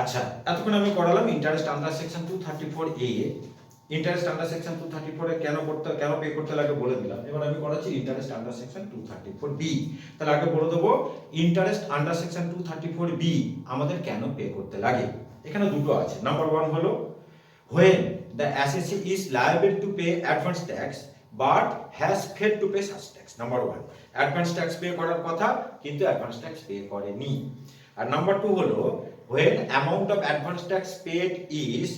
আচ্ছা, এতক্ষণ আমি করালাম interest under section 234A। Interest under section 234 এ কেন পে করতে লাগে বলে দিলাম। এবার আমি করাচ্ছি ইন্টারেস্ট আন্ডার সেকশন 234B। তাহলে আগে বলে দেবো ইন্টারেস্ট আন্ডার সেকশন 234B আমাদের কেন পে করতে লাগে। এখানে দুটো আছে। নাম্বার 1 হলো when the assessee is liable to pay advance tax but has failed to pay such tax. Number 1 advance tax pay করার কথা কিন্তু অ্যাডভান্স ট্যাক্স পে করেনি। আর নাম্বার 2 হলো when amount of advance tax paid is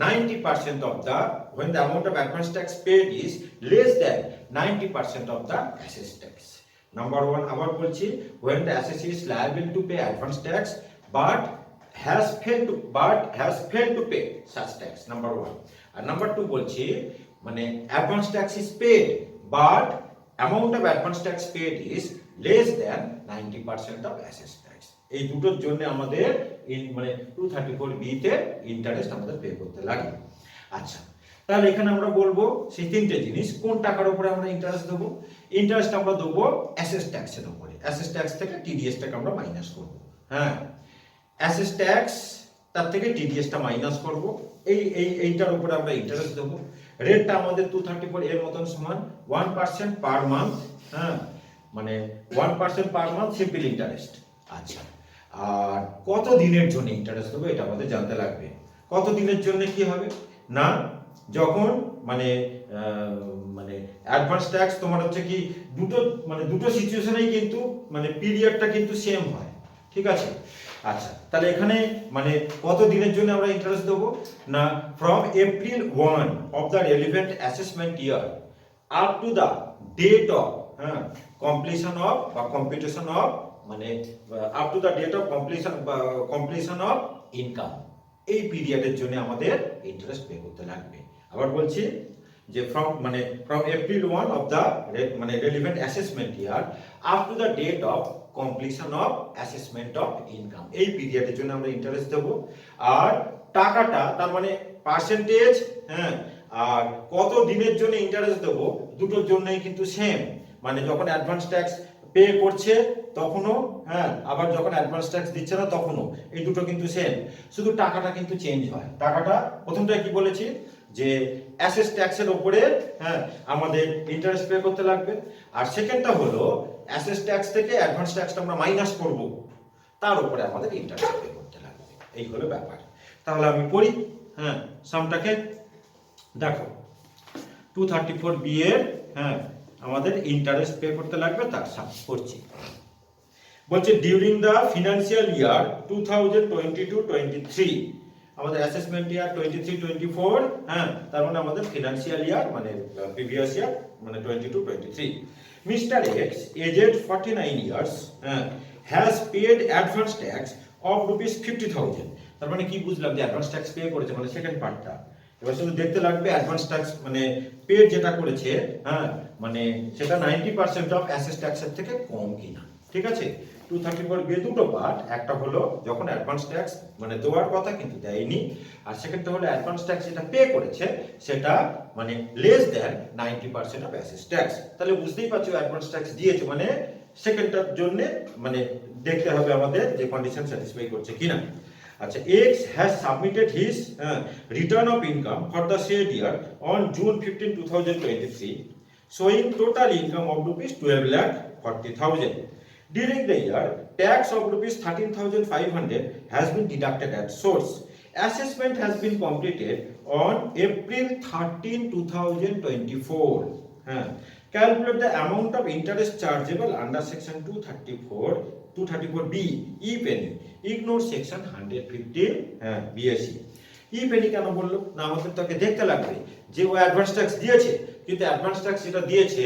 90% of the when the amount of advance tax paid is less than 90% of the assessed tax. Number 1 আবার বলছি when the assessee is liable to pay advance tax but has failed to pay such tax. Number 1 R number 2 বলছি মানে advance tax is paid but amount of advance tax paid is less than 90% of assessed tax. এই দুটোর জন্য আমাদের মানে 234B তে interest আমাদের pay করতে লাগে। আচ্ছা, তাহলে এখানে আমরা বলবো সেই তিনটে জিনিস কোন টাকার উপরে আমরা ইন্টারেস্ট দেবো। ইন্টারেস্ট আমরা দেবো অ্যাসেস ট্যাক্সের উপরে। অ্যাসেস ট্যাক্স থেকে টিডিএস টাকে আমরা মাইনাস করব। হ্যাঁ, অ্যাসেস ট্যাক্স তার থেকে টিডিএসটা মাইনাস করব। এইটার উপরে আমরা ইন্টারেস্ট দেবো। রেটটা আমাদের 234 এর মতন সমান 1% পার মান্থ। হ্যাঁ, মানে 1% পার মান্থ সিম্পল ইন্টারেস্ট। আচ্ছা, আর কত দিনের জন্য ইন্টারেস্ট দেবো এটা আমাদের জানতে লাগবে। কত দিনের জন্য কি হবে না, যখন মানে অ্যাডভান্স ট্যাক্স তোমার হচ্ছে কি দুটো সিচুয়েশনেই কিন্তু মানে পিরিয়ডটা কিন্তু সেম হয়। ঠিক আছে। আচ্ছা, তাহলে এখানে মানে কত দিনের জন্য আমরা ইন্টারেস্ট দেবো না, from April 1 of the relevant assessment year up to the date of completion of বা কম্পিউটেশন অফ মানে up to the date of completion of income. এই পিরিয়ডের জন্য আমাদের ইন্টারেস্ট পে করতে লাগবে। আবার বলছি যে ফ্রম এপ্রিল 1 অফ দ্য মানে relevant assessment year up to the date of completion of assessment of income. এই পিরিয়ডের জন্য আমরা ইন্টারেস্ট দেবো। আর টাকাটা তার মানে পার্সেন্টেজ, হ্যাঁ, আর কত দিনের জন্য ইন্টারেস্ট দেবো দুটোর জন্যই কিন্তু সেম। মানে যখন অ্যাডভান্স ট্যাক্স পে করছে তখনও, হ্যাঁ, আবার যখন অ্যাডভান্স ট্যাক্স দিচ্ছে না তখনও, এই দুটো কিন্তু সেম। শুধু টাকাটা কিন্তু চেঞ্জ হয়। টাকাটা প্রথমটা কি বলেছি যে অ্যাসেস ট্যাক্সের উপরে, হ্যাঁ, আমাদের ইন্টারেস্ট পে করতে লাগবে। আর সেকেন্ডটা হলো অ্যাসেস ট্যাক্স থেকে অ্যাডভান্স ট্যাক্সটা আমরা মাইনাস করব, তার উপরে আমাদের ইন্টারেস্ট পে করতে লাগবে। এই হলো ব্যাপার। তাহলে আমি পড়ি, হ্যাঁ, সামটাকে দেখো 234B এর, হ্যাঁ, আমাদের ইন্টারেস্ট পে করতে লাগবে তার সাম করছি। বলছে ডিউরিং দ্য ফিনান্সিয়াল ইয়ার 2022-23 আমাদের অ্যাসেসমেন্ট ইয়ার 23-24, হ্যাঁ, তার মানে আমাদের ফিনান্সিয়াল ইয়ার মানে প্রিভিয়াস ইয়ার মানে 22-23 মিস্টার এক্স এজেড 49 ইয়ার্স, হ্যাঁ, has paid advance tax of ₹50,000। তার মানে কি বুঝলাম যে অ্যাডভান্স ট্যাক্স পে করেছে মানে সেকেন্ড পার্টটা। এবার শুধু দেখতে লাগবে অ্যাডভান্স ট্যাক্স মানে পে যেটা করেছে, হ্যাঁ, মানে সেটা 90% অফ অ্যাসেস ট্যাক্সের থেকে কম কিনা। ঠিক আছে। 234B দুটো পার্ট, একটা হলো যখন অ্যাডভান্স ট্যাক্স মানে দেওয়ার কথা কিন্তু দেয়নি, আর সেকেন্ডটা হলো অ্যাডভান্স ট্যাক্স যেটা পে করেছে সেটা মানে less than 90% of assess tax. তাহলে বুঝতেই পারছো অ্যাডভান্স ট্যাক্স দিয়েছে মানে সেকেন্ডটার জন্য মানে দেখতে হবে আমাদের যে কন্ডিশন স্যাটিসফাই করছে কিনা। আচ্ছা, X has submitted his return of income for the said year on June 15, 2023, showing total income of ₹12,40,000. During the year, tax of ₹13,500 has been deducted at source. Assessment has been completed on April 13, 2024. Calculate the amount of interest chargeable under section 234B if any. Ignore section 115 BSE. if any কেন বললো না, আমাদের তাকে দেখতে লাগবে যে ও advance tax দিয়েছে কিন্তু অ্যাডভান্স ট্যাক্স যেটা দিয়েছে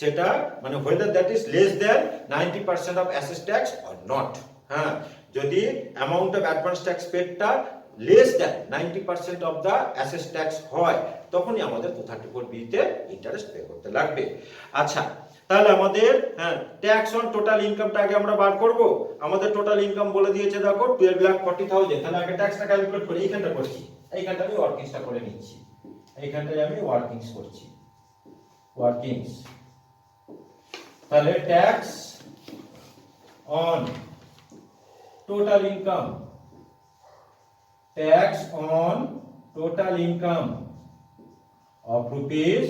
সেটা মানে whether that is less than 90% of assessed tax or not. হ্যাঁ, যদি অ্যামাউন্ট অফ অ্যাডভান্স ট্যাক্স পেডটা less than 90% of the assessed tax হয় তখনই আমাদের 234B তে ইন্টারেস্ট পে করতে লাগবে। আচ্ছা, তাহলে আমাদের, হ্যাঁ, ট্যাক্স অন টোটাল ইনকামটা আগে আমরা বার করব। আমাদের টোটাল ইনকাম বলে দিয়েছে দেখো 12,40,000। তাহলে আগে ট্যাক্সটা ক্যালকুলেট করি। এইখানটা করছি, এইখানটা আমি ওয়ার্কিংসটা করে নিচ্ছি, এইখানটায় আমি ওয়ার্কিংস করছি, ওয়ার্কিংস। তাহলে tax on total income tax on total income of rupees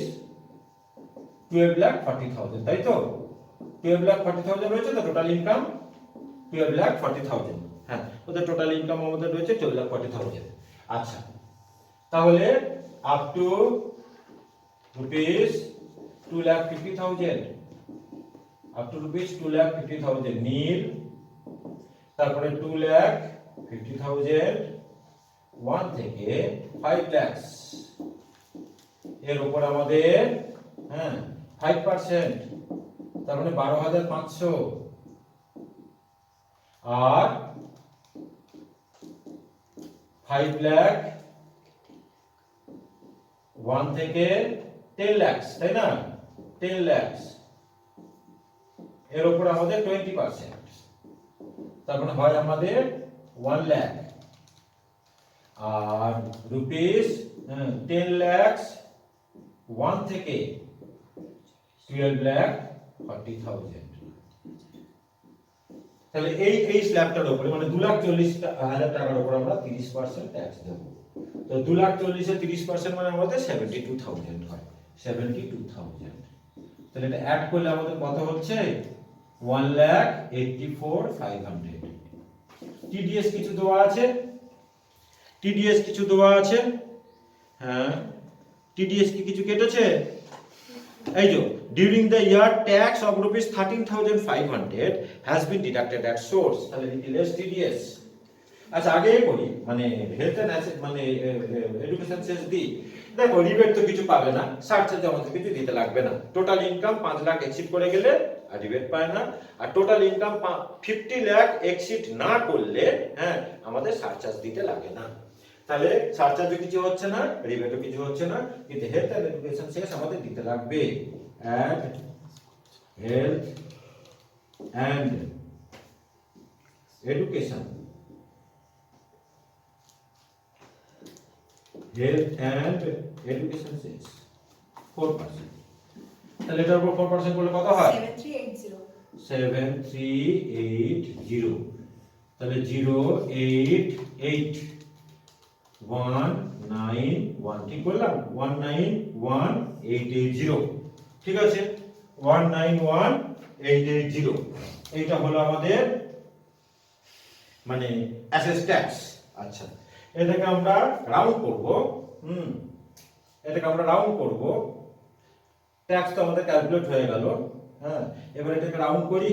12,40,000, তাই তো? 12,40,000 রয়েছে তো টোটাল ইনকাম, 12,40,000। হ্যাঁ, ওদের টোটাল ইনকাম আমাদের রয়েছে 12,40,000। আচ্ছা, তাহলে up to rupees 2,50,000, up to rupees 2,50,000 নীল, তারপরে 2,50,000 1 থেকে 5 lakhs এর উপর আমাদের, হ্যাঁ, 5%, তার মানে 12,500, আর 5 লাখ 1 থেকে 10 lakhs, তাই না? 10 lakhs এর উপর আমাদের 20%, তার মানে হয় আমাদের 1 lakh, আর রুপিস 10 lakhs 1 থেকে 12,40,000। তাহলে এই স্ল্যাবটার উপরে মানে 2,40,000 টাকার উপর আমরা 30% ট্যাক্স দেব। তো 2,40,000 এর 30% মানে আমাদের 72,000 হয়, 72,000। তাহলে এটা অ্যাড করলে আমাদের কত হচ্ছে? 1,84,500। টিডিএস কিছু দেওয়া আছে, টিডিএস কিছু দেওয়া আছে, হ্যাঁ, টিডিএস কি কিছু কেটেছে? এই যে during the year tax of rupees 13,500 has been deducted at source, তাহলে less TDS। আচ্ছা, আগে করি মানে হেলথ এন্ড অ্যাসেট মানে এডুকেশন সেস দি, দেখো রিবেট তো কিছু পাবে না, সার্চার্জ আমাদের কিছু দিতে লাগবে না। টোটাল ইনকাম 5 লাখ এক্সিড করে গেলে আর রিবেট পায় না, আর টোটাল ইনকাম 50 লাখ এক্সিড না করলে, হ্যাঁ, আমাদের সার্চার্জ দিতে লাগে না। তাহলে সার্চার্জও কিছু হচ্ছে না, রিবেটও কিছু হচ্ছে না, কিন্তু হেলথ এন্ড এডুকেশন সেস আমাদের দিতে লাগবে। Add health and education, health and education cess 4%। তাহলে এটার উপর 4% করলে কত হয়? 7380। তাহলে 088,191, ঠিক বললাম? 191,880, ঠিক আছে? 191,880 এইটা হলো আমাদের মানে অ্যাসেস ট্যাক্স। আচ্ছা, এটাকে আমরা রাউন্ড করব, এটাকে আমরা রাউন্ড করব। ট্যাক্স তো আমাদের ক্যালকুলেট হয়ে গেল, হ্যাঁ, এবার এটাকে রাউন্ড করি।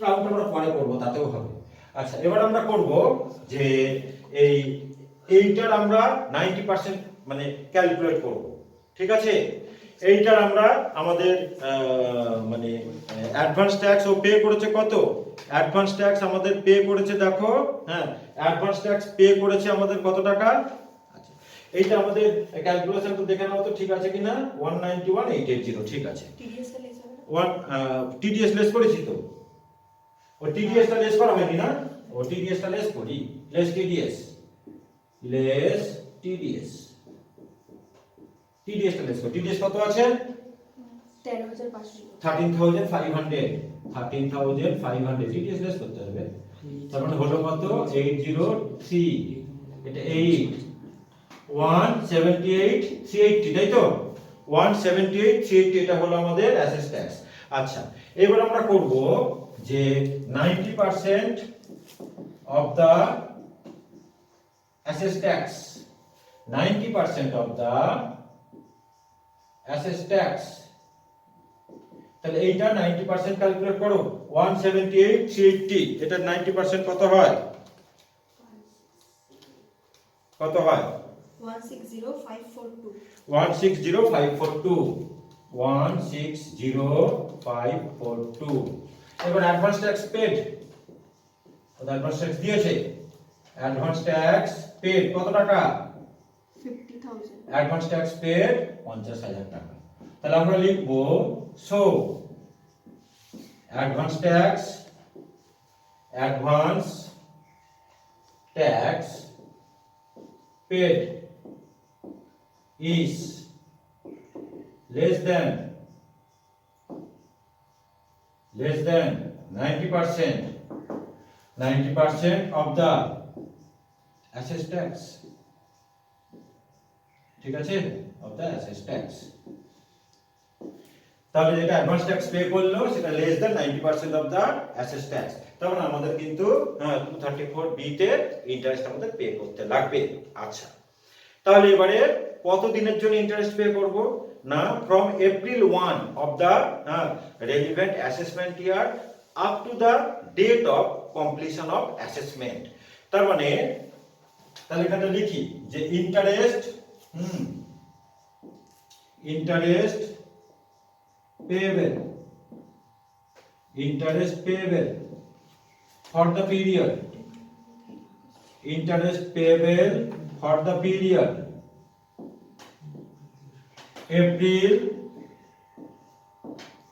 রাউন্ড আমরা পরে করব, তাতেও হবে। আচ্ছা, এবার আমরা করব যে এইটার আমরা 90% মানে ক্যালকুলেট করব, ঠিক আছে? এইটার আমরা আমাদের মানে অ্যাডভান্স ট্যাক্স ও পে করেছে কত? অ্যাডভান্স ট্যাক্স আমাদের পে করেছে, দেখো, হ্যাঁ, অ্যাডভান্স ট্যাক্স পে করেছে আমাদের কত টাকা? আচ্ছা, এইটা আমাদের ক্যালকুলেশন তো দেখে নাও তো, ঠিক আছে কিনা? 191,880, ঠিক আছে। টিডিএস লেস করেছি তো, ও টিডিএস টা লেস করা হয়নি না, ও টিডিএস টা লেস করি, less TDS, less TDS, TDS টা লেস করি। টিডিএস কত আছে? 13,500, 13,500 টিডিএস লেস করতে হবে। তার মানে হলো কত? 803, এটা 8 178,380, তাই তো? 178,380 এটা হলো আমাদের অ্যাসেস ট্যাক্স। আচ্ছা, এবার আমরা করব যে 90% of the assess tax, 90% of the assess tax, তাহলে এইটা 90% ক্যালকুলেট করো। 178,380 এটা 90% কত হয়? কত হয়? 160,542, 160,542, 160,542। এবার advance tax paid, advance tax দিয়েছে, অ্যাডভান্স ট্যাক্স পেড কত টাকা? 50,000, অ্যাডভান্স ট্যাক্স পেড 50,000 টাকা। তাহলে আমরা লিখব so advance tax paid is less than 90% of the assess tax, ঠিক আছে, অফ দ্য অ্যাসেস ট্যাক্স। তাহলে যেটা অ্যাডভান্স ট্যাক্স পে করলো সেটা less than 90% of the assess tax, তখন আমাদের কিন্তু 234 বি তে ইন্টারেস্ট আমাদের পে করতে লাগবে। আচ্ছা, তাহলে এবারে কত দিনের জন্য ইন্টারেস্ট পে করব না, from April 1 of the relevant assessment year up to the date of completion of assessment. তার মানে তাহলে এখানে লিখি যে interest payable for the period, interest payable for the period April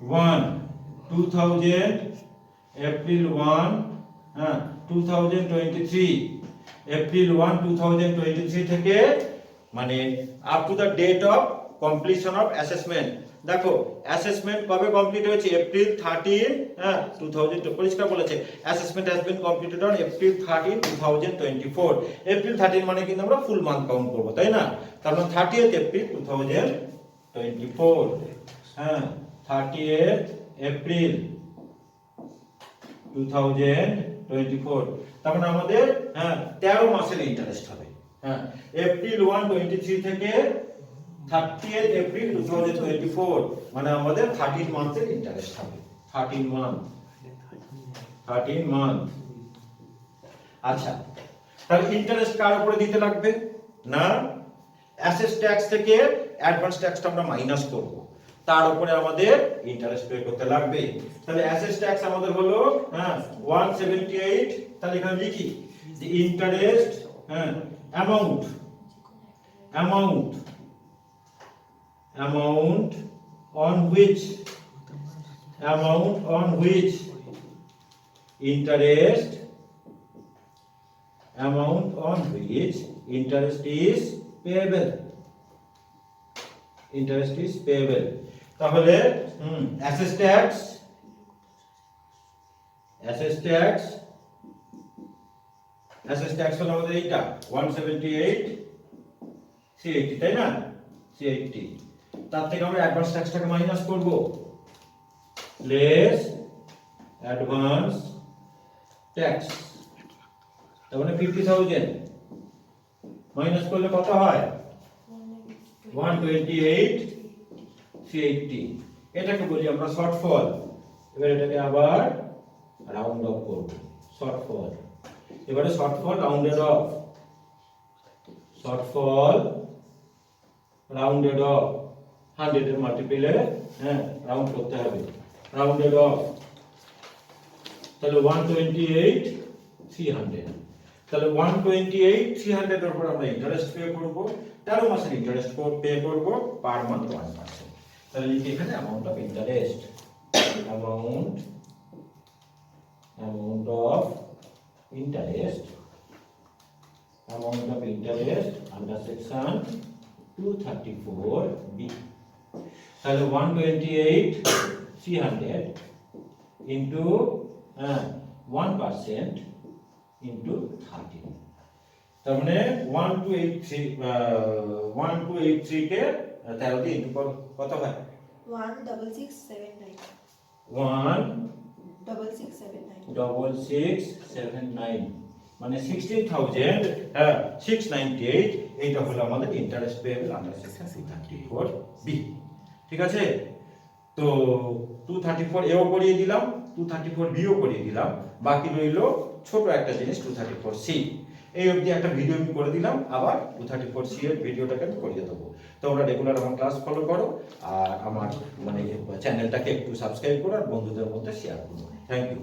1 2023 April 1 2023 থেকে মানে up to the date of completion of assessment. দেখো assessment কবে কমপ্লিট হয়েছে, এপ্রিল 13 2000, পরিষ্কার বলেছে assessment has been completed on April 13 2024। April 13 মানে কিন্তু আমরা ফুল মান্থ কাউন্ট করব, তাই না? তার মানে 30th এপ্রিল 2024, 30th এপ্রিল 2024। তার মানে আমাদের 13 মাসের ইন্টারেস্ট হবে। এপ্রিল 1 23 থেকে 30th এপ্রিল 2024 মানে আমাদের 13 মান্থের ইন্টারেস্ট হবে, 13 মান্থ। আচ্ছা, তাহলে ইন্টারেস্ট কার উপরে দিতে লাগবে না, অ্যাসেস ট্যাক্স থেকে অ্যাডভান্স ট্যাক্সটা আমরা মাইনাস করব, তার উপরে আমাদের ইন্টারেস্ট পে করতে লাগবে। তাহলে অ্যাসেস ট্যাক্স আমাদের হলো 178। তাহলে এখানে লিখি যে interest amount on which interest is payable, তাহলে অ্যাসেস ট্যাক্স হলো আমাদের এইটা 178 380, তাই না? 380, তার থেকে আমরা অ্যাডভান্স ট্যাক্সটাকে মাইনাস করব, লেস অ্যাডভান্স ট্যাক্স, তার মানে 50,000 মাইনাস করলে কত হয় 128 380। এটাকে বলি আমরা শর্টফল। এবার এটাকে আবার রাউন্ড অফ করব, শর্টফল। এবারে shortfall rounded of, rounded of 100 এর মাল্টিপ্লে রাউন্ড করতে হবে, রাউন্ডেড অফ। তাহলে 128 300, তাহলে 128 300 এর উপর আমরা ইন্টারেস্ট পে করব, 13 মাসের ইন্টারেস্ট পে করব পার মান্থ 1%। তাহলে লিখি এখানে amount of interest, amount of interest under section 234B। তাহলে 128 300 ইনটু 1% ইনটু 13, তার মানে 1283 কে 13 দিয়ে ইনটু কত হয় 16679 16679 মানে 16,698। এইটা হলো আমাদের interest payable under section 234B, ঠিক আছে? তো 234 এও করিয়ে দিলাম, 234B ও করিয়ে দিলাম, বাকি রইল ছোট একটা জিনিস 234C। এই অবধি একটা ভিডিও আমি করে দিলাম, আবার 234C এর ভিডিওটাকে আমি করিয়ে দেবো। তোমরা রেগুলার আমার ক্লাস ফলো করো, আর আমার মানে চ্যানেলটাকে একটু সাবস্ক্রাইব করো আর বন্ধুদের মধ্যে শেয়ার করো। Thank you.